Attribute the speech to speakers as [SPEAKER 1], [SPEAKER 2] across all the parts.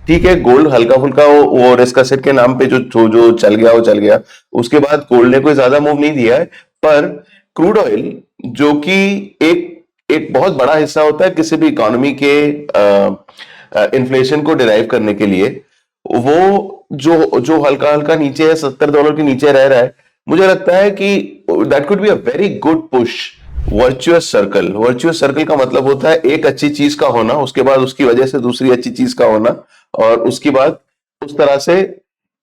[SPEAKER 1] ठीक है, गोल्ड हल्का फुल्का वो रिस्क एसेट के नाम पे जो जो जो चल गया वो चल गया। उसके बाद गोल्ड ने कोई ज्यादा मूव नहीं दिया है। पर क्रूड ऑयल, जो कि एक एक बहुत बड़ा हिस्सा होता है किसी भी इकोनॉमी के इन्फ्लेशन को डिराइव करने के लिए, वो जो जो हल्का हल्का नीचे है, $70 के नीचे रह रहा है। मुझे लगता है कि that could be a very good push. Virtuous circle का मतलब होता है एक अच्छी चीज का होना, उसके बाद उसकी वजह से दूसरी अच्छी चीज का होना, और उसके बाद उस तरह से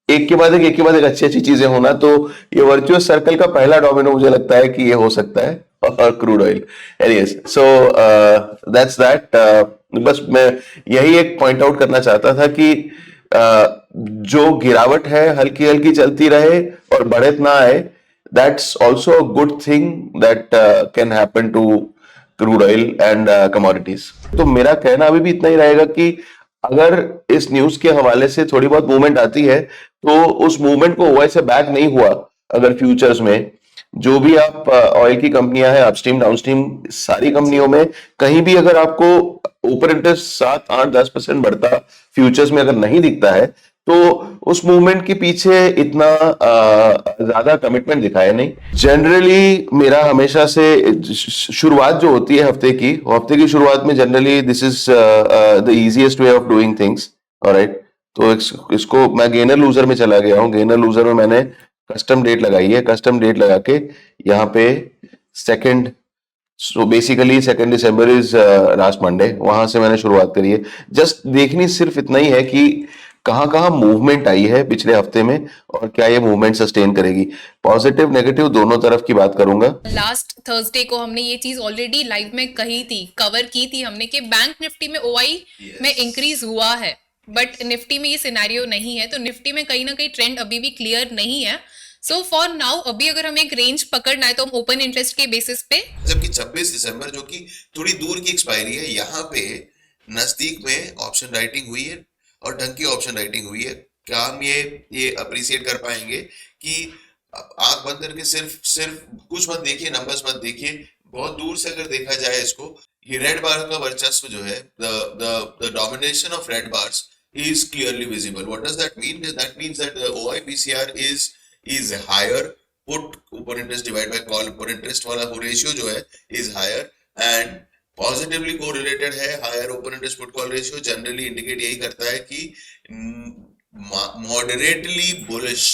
[SPEAKER 1] एक के बाद एक अच्छी अच्छी चीजें होना। तो ये वर्चुअस सर्कल का पहला डोमिनो मुझे लगता है कि ये हो सकता है, और crude oil. Anyways, so that's that. बस मैं यही एक पॉइंट आउट करना चाहता था कि जो गिरावट है हल्की हल्की चलती रहे और बढ़त ना आए। That's also a good thing that can happen to crude oil and commodities. तो मेरा कहना अभी भी इतना ही रहेगा कि अगर इस न्यूज के हवाले से थोड़ी बहुत मूवमेंट आती है, तो उस मूवमेंट को वैसे बैक नहीं हुआ, अगर फ्यूचर्स में जो भी आप ऑयल की कंपनियां हैं, अपस्ट्रीम डाउनस्ट्रीम सारी कंपनियों में कहीं भी अगर आपको ओपन इंटरेस्ट 7 8 10% बढ़ता फ्यूचर्स में अगर नहीं दिखता है, तो उस मूवमेंट के पीछे इतना ज्यादा कमिटमेंट दिखाया नहीं। जनरली मेरा हमेशा से शुरुआत जो होती है हफ्ते की शुरुआत में generally this is the easiest way of doing things. Alright, तो इसको मैं गेनर लूजर में चला गया हूँ। गेनर लूजर में मैंने कस्टम डेट लगाई है। कस्टम डेट लगा के यहाँ पे second, so basically 2 December is last Monday, वहां से मैंने शुरुआत करी है। जस्ट देखनी सिर्फ इतना ही है कि कहाँ कहाँ मूवमेंट आई है पिछले हफ्ते में, और क्या ये मूवमेंट सस्टेन करेगी। पॉजिटिव नेगेटिव दोनों तरफ की बात करूंगा।
[SPEAKER 2] लास्ट थर्सडे को हमने ये चीज ऑलरेडी लाइव में कही थी, कवर की थी हमने, कि बैंक निफ्टी में ओआई में इंक्रीज हुआ है, बट निफ्टी में ये सिनेरियो नहीं है। तो निफ्टी में कहीं ना कहीं ट्रेंड अभी भी क्लियर नहीं है। सो फॉर नाउ अभी अगर हमें एक रेंज पकड़ना है तो हम ओपन इंटरेस्ट के बेसिस पे,
[SPEAKER 3] जबकि 26 दिसंबर जो कि थोड़ी दूर की एक्सपायरी है, यहाँ पे नजदीक में ऑप्शन राइटिंग हुई है और ढंग की ऑप्शन राइटिंग हुई है। क्या हम ये अप्रिसिएट कर पाएंगे कि आंख बंद करके सिर्फ सिर्फ कुछ मत देखिए, नंबर्स मत देखिए, बहुत दूर से अगर देखा जाए इसको, ये रेड बार का वर्चस्व जो है, the domination of red bars is clearly visible. What does that mean? That means that the OIPCR is higher. Put open interest divided by call open interest वाला वो ratio जो है is higher and positively correlated है। higher open interest put call ratio generally indicate यही करता है कि moderately bullish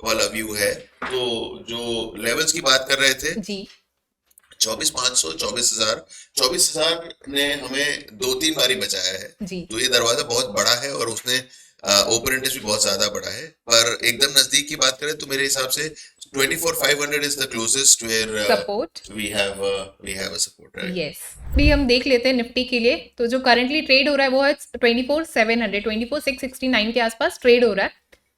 [SPEAKER 3] वाला व्यू है। तो जो लेवल्स की बात कर रहे थे
[SPEAKER 2] जी
[SPEAKER 3] 24,500 24,000 ने हमें 2 3 बारी बचाया है।
[SPEAKER 2] जी
[SPEAKER 3] तो ये दरवाजा बहुत बड़ा है और उसने ओपन इंटरेस्ट भी बहुत ज्यादा बड़ा है। पर एकदम नजदीक की बात करें तो मेरे हिसाब से 24,500 is the closest where
[SPEAKER 2] support
[SPEAKER 3] we have a support, right?
[SPEAKER 2] Yes. भी हम देख लेते हैं निफ्टी के लिए, तो जो करंटली ट्रेड हो रहा है वो है 24,700, 24,669 के आसपास ट्रेड हो रहा है।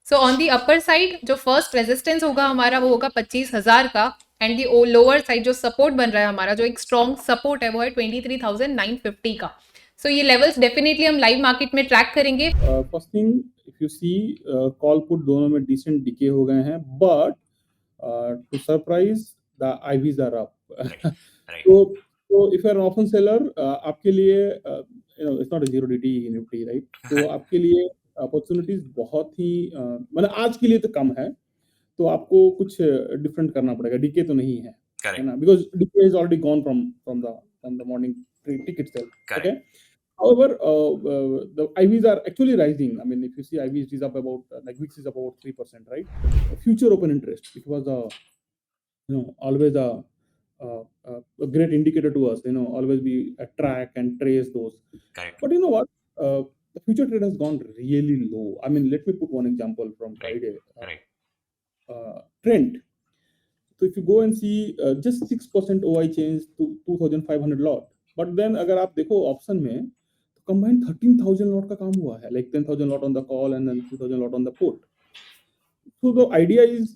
[SPEAKER 2] So on the upper side जो फर्स्ट रेजिस्टेंस होगा हमारा वो होगा 25,000 का, एंड दी लोअर साइड जो सपोर्ट बन रहा है हमारा, जो एक स्ट्रॉन्ग सपोर्ट है, वो है 23,950 का। सो ये लेवल्स डेफिनेटली हम लाइव मार्केट में ट्रैक करेंगे।
[SPEAKER 4] First thing, if you see call put दोनों में डिसेंट डिके हो गए हैं, but to surprise the IVs are up. तो if you are an option seller, आपके लिए it's not a zero DT Nifty, right? तो आपके लिए अपॉर्चुनिटीज बहुत ही मतलब आज के लिए तो कम है, तो आपको कुछ डिफरेंट करना पड़ेगा। डीके तो नहीं है ना, because decay is already gone from the morning tick itself. Okay. However, the IVs are actually rising. I mean, if you see IVs is up about like VIX is up about 3%, right? Future open interest, it was always a great indicator to us. Always we track and trace those.
[SPEAKER 5] Correct.
[SPEAKER 4] But you know what? The future trade has gone really low. I mean, let me put one example from Friday. Trend. So if you go and see just 6% OI change to 2,500 lot. But then अगर आप देखो option में, तो combined 13,000 lot का काम हुआ है, like 10,000 lot on the call and then 2,000 lot on the put. So the idea is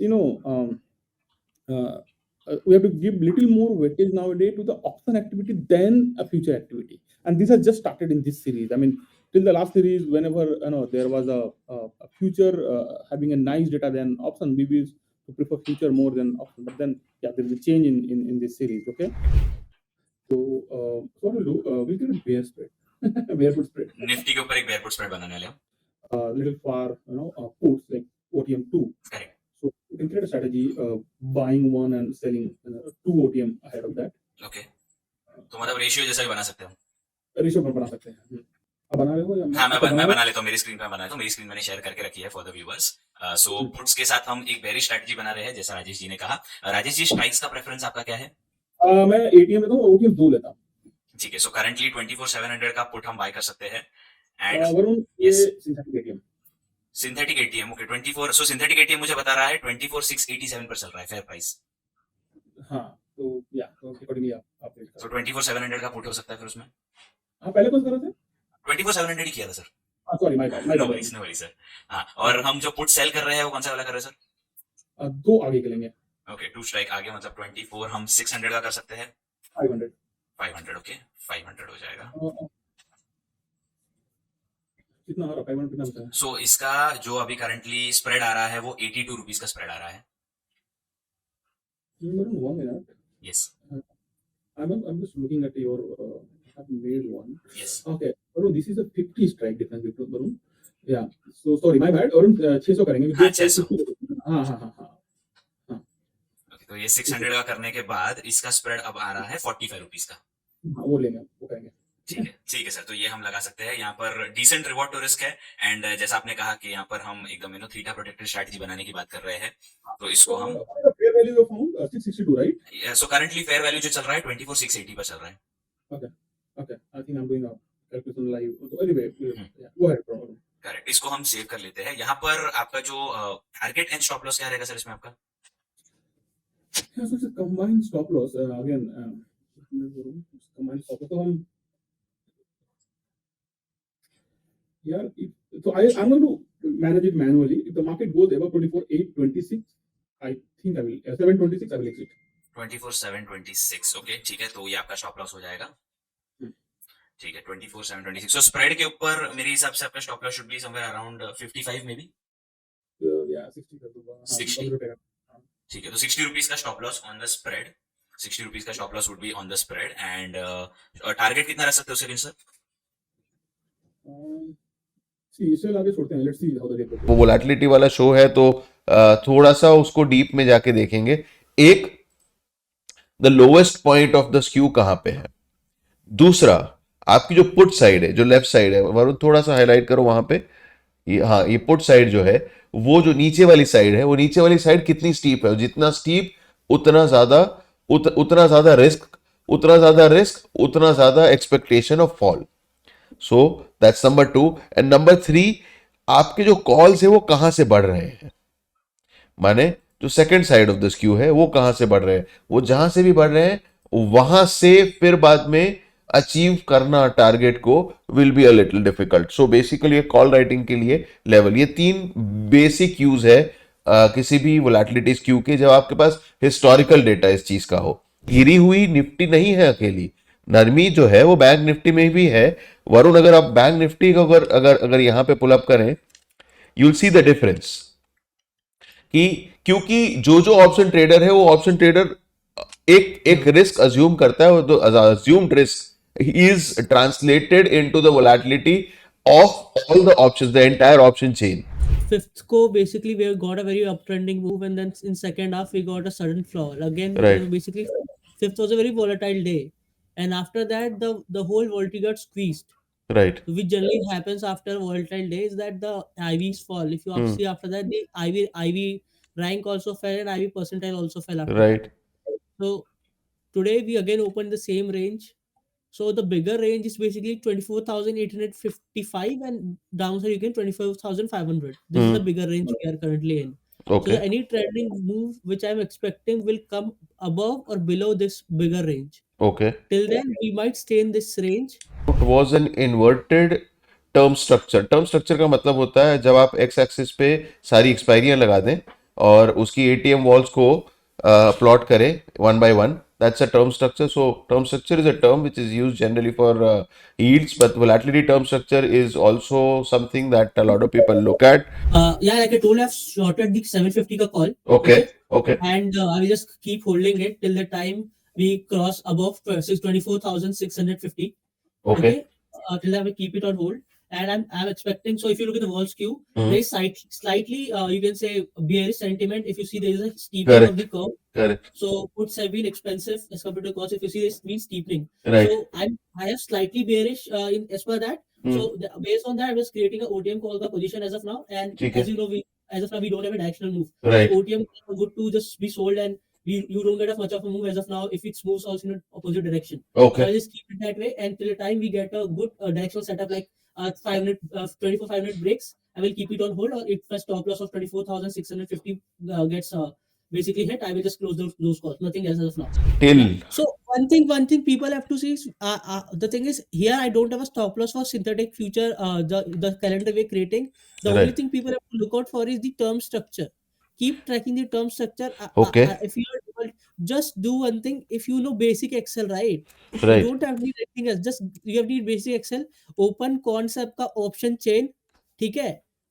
[SPEAKER 4] we have to give little more weightage nowadays to the option activity than a future activity, and this has just started in this series. I mean, till the last series, whenever there was a future having a nice data than option, we used to prefer future more than option, but then there is a change in this series. Okay. So what we'll do, we'll get a bear spread. Bear put spread.
[SPEAKER 5] Nifty के ऊपर एक bear put spread बनाने वाले हम।
[SPEAKER 4] little far, puts like OTM2.
[SPEAKER 5] Correct.
[SPEAKER 4] So you can create a strategy buying one and selling 2 OTM ahead of that.
[SPEAKER 5] Okay. तो मतलब ratio जैसा भी बना सकते हो?
[SPEAKER 4] रेशियो पर बना सकते हैं। आप बना रहे हो या
[SPEAKER 5] हाँ, मैं बना लेता हूँ। मेरी स्क्रीन पे बना लेता हूँ। मेरी स्क्रीन मैंने शेयर करके रखी है for the viewers. So puts के साथ हम एक बेरिश स्ट्रेटजी बना रहे हैं, जैसा राजेश जी ने कहा। राजेश जी, स्ट्राइक्स का प्रेफरेंस आपका क्या है?
[SPEAKER 4] मैं एटीएम लेता हूँ और OTM 2 लेता हूँ।
[SPEAKER 5] ठीक है। सो करंटली 24,700 का पुट हम बाय कर सकते हैं। एंड
[SPEAKER 4] वरुण, ये synthetic ATM.
[SPEAKER 5] Synthetic ATM, okay. 24, सो सिंथेटिक एटीएम मुझे बता रहा है 24,687 पर चल रहा है, फेयर प्राइस।
[SPEAKER 4] हाँ, तो अकॉर्डिंगली आप
[SPEAKER 5] तो 24,700 का पुट हो सकता है फिर उसमें।
[SPEAKER 4] हाँ, पहले कौन कर रहे थे?
[SPEAKER 5] 24,700 ही किया था sir.
[SPEAKER 4] Sorry, my bad.
[SPEAKER 5] No worries sir. हाँ, और हम जो पुट सेल कर रहे हैं वो कौन सा वाला कर रहे हैं सर?
[SPEAKER 4] 2 आगे के लेंगे।
[SPEAKER 5] ओके, 2 स्ट्राइक आगे, मतलब 24 हम 600 का कर सकते हैं। 500, ओके, 500 हो जाएगा।
[SPEAKER 4] कितना आ रहा है? 500 कितना बचा है?
[SPEAKER 5] सो इसका जो अभी करंटली स्प्रेड आ रहा है वो 82 रुपीस का स्प्रेड आ रहा है।
[SPEAKER 4] One minute.
[SPEAKER 5] Yes
[SPEAKER 4] I'm just looking at your have made one.
[SPEAKER 5] Yes
[SPEAKER 4] Okay, Varun, this is a 50 strike difference, Varun. Yeah. So sorry, my bad. Varun, 600 करेंगे।
[SPEAKER 5] हाँ, 600।
[SPEAKER 4] हाँ।
[SPEAKER 5] ओके, तो ये 600 का करने के बाद इसका स्प्रेड अब आ रहा है 45 रुपीस का।
[SPEAKER 4] हाँ, वो लेंगे, वो करेंगे।
[SPEAKER 5] ठीक है सर। तो ये हम लगा सकते हैं। यहाँ पर डिसेंट रिवॉर्ड टू रिस्क है। एंड जैसा आपने कहा कि यहाँ पर हम एकदम थीटा प्रोटेक्टेड स्ट्रैटेजी बनाने की बात कर रहे हैं, तो इसको हम
[SPEAKER 4] fair value of found 662, right?
[SPEAKER 5] So currently fair value जो चल रहा है 24,680 पर चल रहा है।
[SPEAKER 4] Okay, I think I'm doing a calculation live. So anyway, yeah, go ahead, bro.
[SPEAKER 5] Correct, इसको हम सेव कर लेते हैं। यहाँ पर आपका जो टारगेट एंड स्टॉप लॉस क्या रहेगा सर इसमें आपका?
[SPEAKER 4] Yeah, so it's a combined stop loss. Again, combined stop loss. So I'm going to manage it manually. If the market goes above 24,826, I think I will 726. I will exit.
[SPEAKER 5] 24,726, okay, ठीक है। तो ये आपका stop loss हो जाएगा। ठीक है, 24,726। So spread के ऊपर मेरे हिसाब से आपका stop loss should be somewhere around 55 may be.
[SPEAKER 4] Yeah, 60 कर दूंगा।
[SPEAKER 5] 60, ठीक है। तो 60 रुपीस का stop loss on the spread. 60 rupees का stop loss would be on the spread. And target कितना रख सकते हो सर?
[SPEAKER 4] इससे आगे छोड़ते हैं। Let's see how the day
[SPEAKER 1] वो वोलेटिलिटी वाला शो है, तो थोड़ा सा उसको डीप में जाके देखेंगे। एक, the lowest point of the skew कहां पे है। दूसरा, आपकी जो पुट साइड है, जो लेफ्ट साइड है, वरुण थोड़ा सा हाईलाइट करो वहां पे। ये पुट साइड जो है, वो जो नीचे वाली साइड है, वो नीचे वाली साइड कितनी स्टीप है। जितना स्टीप उतना ज्यादा रिस्क, उतना ज्यादा expectation of fall. So that's number 2। And number 3, आपके जो कॉल्स है वो कहां से बढ़ रहे हैं, माने जो second side of the skew है वो कहां से बढ़ रहे हैं। वो जहां से भी बढ़ रहे हैं वहां से फिर बाद में अचीव करना टारगेट को will be a little difficult. So basically call writing के लिए लेवल, ये 3 बेसिक यूज है किसी भी वोलेटिलिटी स्क्यू के, जब आपके पास हिस्टोरिकल डेटा इस चीज का हो। गिरी हुई निफ्टी नहीं है अकेली, नरमी जो है वो बैंक निफ्टी में भी है। वरुण, अगर आप बैंक निफ्टी को अगर यहां पे पुल अप करें, you will see the difference कि क्योंकि जो ऑप्शन ट्रेडर है वो ऑप्शन ट्रेडर एक रिस्क अज्यूम करता है, तो assumed risk is translated into the volatility of all the options, the entire option chain.
[SPEAKER 6] Fifth को basically we got a very uptrending move, and then in second half we got a sudden fall again.
[SPEAKER 1] Right.
[SPEAKER 6] Basically fifth was a very volatile day, and after that the whole volatility got squeezed.
[SPEAKER 1] Right.
[SPEAKER 6] Which generally happens after volatile days, that the IVs fall. If you see after that, the IV rank also fell and IV percentile also fell after
[SPEAKER 1] Right.
[SPEAKER 6] that. So today we again opened the same range. So the bigger range is basically 24,855 and downside you get 25,500. This is the bigger range we are currently in.
[SPEAKER 1] Okay.
[SPEAKER 6] So any trending move which I'm expecting will come above or below this bigger range.
[SPEAKER 1] Okay.
[SPEAKER 6] Till then we might stay in this range.
[SPEAKER 1] It was an inverted term structure. Term structure का मतलब होता है जब आप x axis पे सारी एक्सपायरियां लगा दें और उसकी एटीएम वॉल्स को प्लॉट करें one by one, that's a term structure. So term structure is a term which is used generally for yields, but volatility term structure is also something that a lot of people look at.
[SPEAKER 6] Yeah, like I told, I've shorted the 750 ka call.
[SPEAKER 1] Okay.
[SPEAKER 6] And I will just keep holding it till the time we cross above 24,650.
[SPEAKER 1] Okay.
[SPEAKER 6] Till then we keep it on hold. and I'm expecting. So if you look at the wall skew,
[SPEAKER 1] Hmm.
[SPEAKER 6] there is slightly you can say bearish sentiment. If you see there is a steepening of the
[SPEAKER 1] Correct.
[SPEAKER 6] curve.
[SPEAKER 1] Correct.
[SPEAKER 6] So puts have been expensive as compared to cost. If you see this means steepening.
[SPEAKER 1] Right.
[SPEAKER 6] So I have slightly bearish in as per that.
[SPEAKER 1] Hmm.
[SPEAKER 6] So based on that, I was creating a OTM call the position as of now. And
[SPEAKER 1] ठीक
[SPEAKER 6] as
[SPEAKER 1] है.
[SPEAKER 6] you know, as of now we don't have a directional move.
[SPEAKER 1] Right.
[SPEAKER 6] So OTM is good to just be sold, and you don't get as much of a move as of now if it moves also in an opposite direction. So
[SPEAKER 1] Okay.
[SPEAKER 6] I'll just keep it that way, and till the time we get a good directional setup like 500, 24 500 breaks, I will keep it on hold. Or if a stop loss of 24,650 gets basically hit, I will just close those calls. Nothing else as of now.
[SPEAKER 1] Till.
[SPEAKER 6] So one thing people have to see is the thing is here I don't have a stop loss for synthetic future. The calendar we're creating. The only
[SPEAKER 1] Right.
[SPEAKER 6] thing people have to look out for is the term structure. Keep tracking the term structure.
[SPEAKER 1] Okay.
[SPEAKER 6] If you are able, just do one thing. If you know basic Excel, right? You
[SPEAKER 1] Right.
[SPEAKER 6] don't have need anything else. Just you have need basic Excel. Open concept का option chain, ठीक है?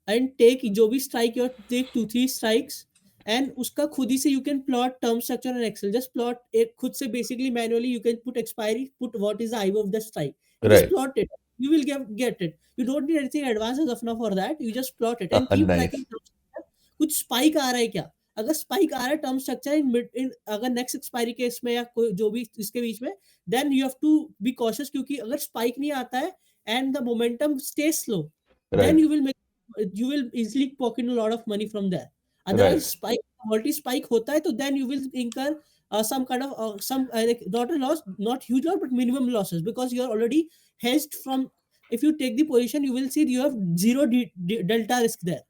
[SPEAKER 6] And take जो भी strike your take 2-3 strikes. And उसका खुद ही से you can plot term structure and Excel just plot एक खुद से basically manually you can put expiry put what is the I of the strike just
[SPEAKER 1] Right.
[SPEAKER 6] Plot it you will get it. You don't need anything advanced as of now for that. You just plot it and keep
[SPEAKER 1] Nice.
[SPEAKER 6] tracking term structure. कुछ spike आ रहा है क्या? अगर spike आ रहा है term structure in mid इन अगर next expiry case में या कोई जो भी इसके बीच में then you have to be cautious क्योंकि अगर स्पाइक नहीं आता है and the momentum stay slow
[SPEAKER 1] Right.
[SPEAKER 6] then you will easily pocket a lot of money from there. Otherwise,
[SPEAKER 1] Right.
[SPEAKER 6] spike multi spike hota hai, तो then you will incur some kind of some like not a loss, not huge loss, but minimum losses because you are already hedged from. If you take the position, you will see you have zero delta risk there.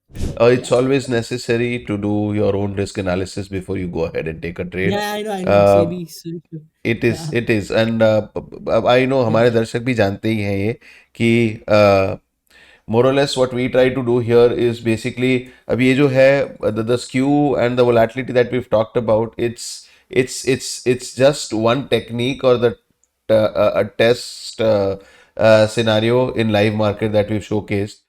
[SPEAKER 1] It's always necessary to do your own risk analysis before you go ahead and take a trade.
[SPEAKER 6] Yeah, I know.
[SPEAKER 1] Uh,
[SPEAKER 6] SEBI.
[SPEAKER 1] It is,
[SPEAKER 6] Yeah.
[SPEAKER 1] it is, and I know हमारे दर्शक भी जानते ही हैं ये कि more or less what we try to do here is basically अब ये जो है the skew and the volatility that we've talked about, it's just one technique or a test scenario in live market that we've showcased.